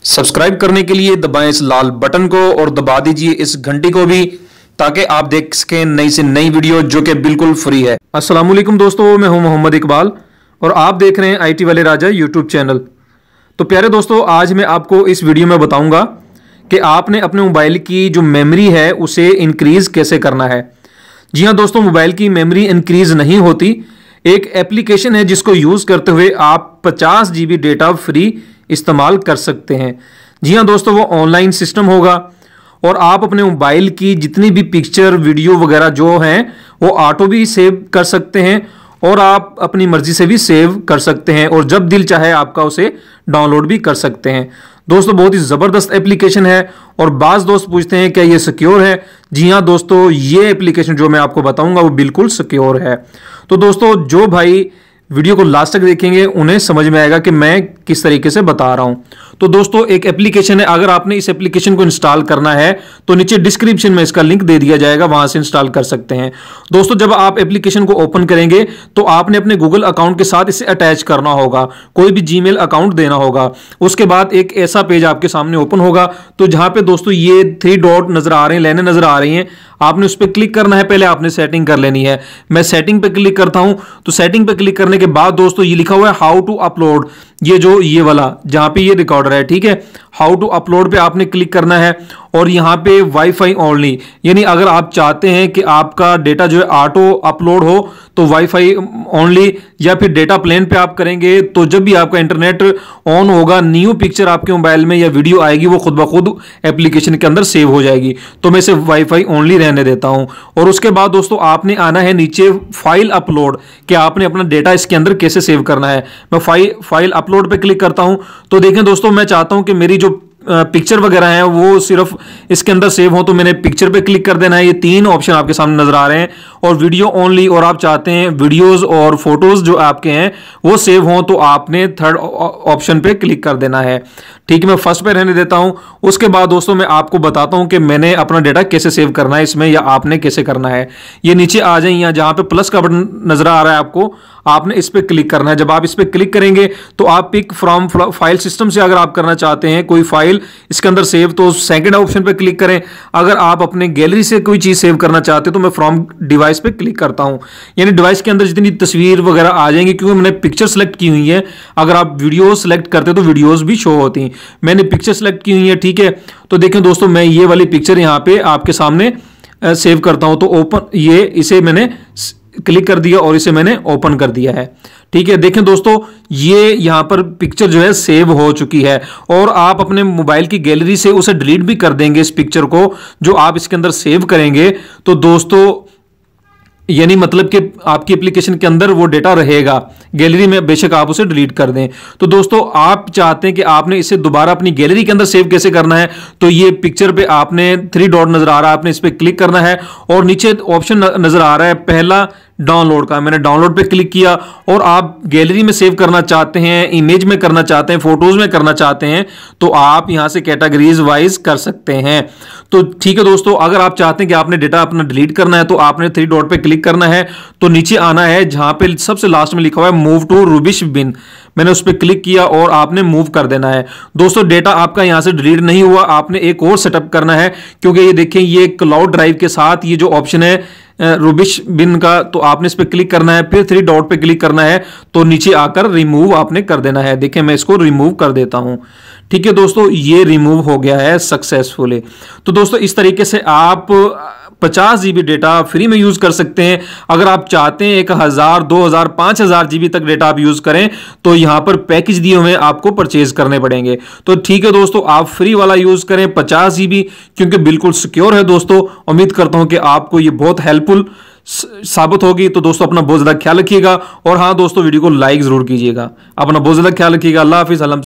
Subscribe करने के लिए दबाएं इस लाल बटन को और दबा दीजिए इस घंटी को भी, ताकि आप देख सकें नई से नई वीडियो जो कि बिल्कुल फ्री है। अस्सलाम वालेकुम दोस्तों, मैं हूं मोहम्मद इकबाल और आप देख रहे हैं आईटी वाले राजा यूट्यूब चैनल। तो प्यारे दोस्तों, आज मैं आपको इस वीडियो में बताऊंगा कि आपने अपने मोबाइल की जो मेमोरी है उसे इंक्रीज कैसे करना है। जी हाँ दोस्तों, मोबाइल की मेमोरी इंक्रीज नहीं होती। एक एप्लीकेशन है जिसको यूज करते हुए आप 50 GB डेटा फ्री इस्तेमाल कर सकते हैं। जी हाँ दोस्तों, वो ऑनलाइन सिस्टम होगा और आप अपने मोबाइल की जितनी भी पिक्चर वीडियो वगैरह जो हैं वो ऑटो भी सेव कर सकते हैं और आप अपनी मर्जी से भी सेव कर सकते हैं और जब दिल चाहे आपका उसे डाउनलोड भी कर सकते हैं। दोस्तों, बहुत ही ज़बरदस्त एप्लीकेशन है और बाज़ दोस्त पूछते हैं क्या ये सिक्योर है। जी हाँ दोस्तों, ये एप्लीकेशन जो मैं आपको बताऊंगा वो बिल्कुल सिक्योर है। तो दोस्तों, जो भाई वीडियो को लास्ट तक देखेंगे उन्हें समझ में आएगा कि मैं किस तरीके से बता रहा हूं। तो दोस्तों, एक एप्लीकेशन है, अगर आपने इस एप्लीकेशन को इंस्टॉल करना है तो नीचे डिस्क्रिप्शन में इसका लिंक दे दिया जाएगा, वहां से इंस्टॉल कर सकते हैं। दोस्तों, जब आप एप्लीकेशन को ओपन करेंगे तो आपने अपने गूगल अकाउंट के साथ इसे अटैच करना होगा, कोई भी जीमेल अकाउंट देना होगा। उसके बाद एक ऐसा पेज आपके सामने ओपन होगा, तो जहां पे दोस्तों ये 3 डॉट नजर आ रहे हैं, लाइनें नजर आ रही हैं, आपने उस पर क्लिक करना है। पहले आपने सेटिंग कर लेनी है। मैं सेटिंग पे क्लिक करता हूं। तो सेटिंग पे क्लिक करने के बाद दोस्तों ये लिखा हुआ है हाउ टू अपलोड, ये वाला जहां पे ये रिकॉर्डर है, ठीक है, हाउ टू अपलोड पे आपने क्लिक करना है और यहां पे वाईफाई ओनली, यानी अगर आप चाहते हैं कि आपका डेटा जो है ऑटो अपलोड हो तो वाईफाई ओनली, या फिर डेटा प्लान पे आप करेंगे तो जब भी आपका इंटरनेट ऑन होगा न्यू पिक्चर आपके मोबाइल में या वीडियो आएगी वो खुद ब खुद एप्लीकेशन के अंदर सेव हो जाएगी। तो मैं इसे वाईफाई ओनली रहने देता हूं। और उसके बाद दोस्तों आपने आना है नीचे फाइल अपलोड, कि आपने अपना डेटा इसके अंदर कैसे सेव करना है। मैं फाइल अपलोड पे क्लिक करता हूं। तो देखें दोस्तों, मैं चाहता हूं कि मेरी जो पिक्चर वगैरह हैं वो सिर्फ इसके अंदर सेव हो, तो मैंने पिक्चर पे क्लिक कर देना है। ये 3 ऑप्शन आपके सामने नजर आ रहे हैं। और वीडियो ओनली, और आप चाहते हैं वीडियोस और फोटोज जो आपके हैं वो सेव हों, तो आपने 3rd ऑप्शन पे क्लिक कर देना है। ठीक है, मैं फर्स्ट पे रहने देता हूं। उसके बाद दोस्तों मैं आपको बताता हूं कि मैंने अपना डेटा कैसे सेव करना है इसमें, या आपने कैसे करना है। ये नीचे आ जाए, यहाँ जहां पे प्लस का बटन नजर आ रहा है आपको, आपने इस पे क्लिक करना है। जब आप इस पे क्लिक करेंगे तो आप पिक फ्रॉम फाइल सिस्टम से अगर आप करना चाहते हैं कोई फाइल इसके अंदर सेव, तो 2nd ऑप्शन पे क्लिक करें। अगर आप अपने गैलरी से कोई चीज सेव करना चाहते हैं तो मैं फ्रॉम डिवाइस पे क्लिक करता हूं, यानी डिवाइस के अंदर जितनी तस्वीर वगैरह आ जाएंगी, क्योंकि मैंने पिक्चर सेलेक्ट की हुई है। अगर आप वीडियो सेलेक्ट करते तो वीडियोस भी शो होती हैं, मैंने पिक्चर सेलेक्ट की हुई है। ठीक है, तो देखें दोस्तों, मैं ये वाली पिक्चर यहां पे आपके सामने सेव करता हूं। तो ओपन, ये इसे मैंने क्लिक कर दिया और इसे मैंने ओपन कर दिया है। ठीक है, देखें दोस्तों, ये यहां पर पिक्चर जो है सेव हो चुकी है और आप अपने मोबाइल की गैलरी से उसे डिलीट भी कर देंगे इस पिक्चर को जो आप इसके अंदर सेव करेंगे। तो दोस्तों यानी मतलब कि आपकी एप्लीकेशन के अंदर वो डेटा रहेगा, गैलरी में बेशक आप उसे डिलीट कर दें। तो दोस्तों, आप चाहते हैं कि आपने इसे दोबारा अपनी गैलरी के अंदर सेव कैसे करना है, तो ये पिक्चर पे आपने 3 डॉट नजर आ रहा है, आपने इस पर क्लिक करना है और नीचे ऑप्शन नजर आ रहा है पहला डाउनलोड का, मैंने डाउनलोड पे क्लिक किया। और आप गैलरी में सेव करना चाहते हैं, इमेज में करना चाहते हैं, फोटोज में करना चाहते हैं, तो आप यहां से कैटेगरीज वाइज कर सकते हैं। तो ठीक है दोस्तों, अगर आप चाहते हैं कि आपने डेटा अपना डिलीट करना है तो आपने 3 डॉट पे क्लिक करना है। तो नीचे आना है जहां पे सबसे लास्ट में लिखा हुआ है मूव टू रूबिश बिन, मैंने उस पर क्लिक किया और आपने मूव कर देना है। दोस्तों, डेटा आपका यहां से डिलीट नहीं हुआ, आपने एक और सेटअप करना है, क्योंकि ये देखें ये क्लाउड ड्राइव के साथ ये जो ऑप्शन है रूबिश बिन का, तो आपने इस पे क्लिक करना है, फिर 3 डॉट पे क्लिक करना है, तो नीचे आकर रिमूव आपने कर देना है। देखिए मैं इसको रिमूव कर देता हूं। ठीक है दोस्तों, ये रिमूव हो गया है सक्सेसफुली। तो दोस्तों, इस तरीके से आप 50 GB डेटा फ्री में यूज कर सकते हैं। अगर आप चाहते हैं 1000, 2000, 5000 GB तक डेटा आप यूज करें तो यहां पर पैकेज दिए हुए आपको परचेज करने पड़ेंगे। तो ठीक है दोस्तों, आप फ्री वाला यूज करें 50 GB, क्योंकि बिल्कुल सिक्योर है। दोस्तों, उम्मीद करता हूं कि आपको ये बहुत हेल्पफुल साबित होगी। तो दोस्तों, अपना बहुत ज्यादा ख्याल रखिएगा और हाँ दोस्तों, वीडियो को लाइक जरूर कीजिएगा। अपना बहुत ज्यादा ख्याल रखिएगा। अल्लाह हाफिज।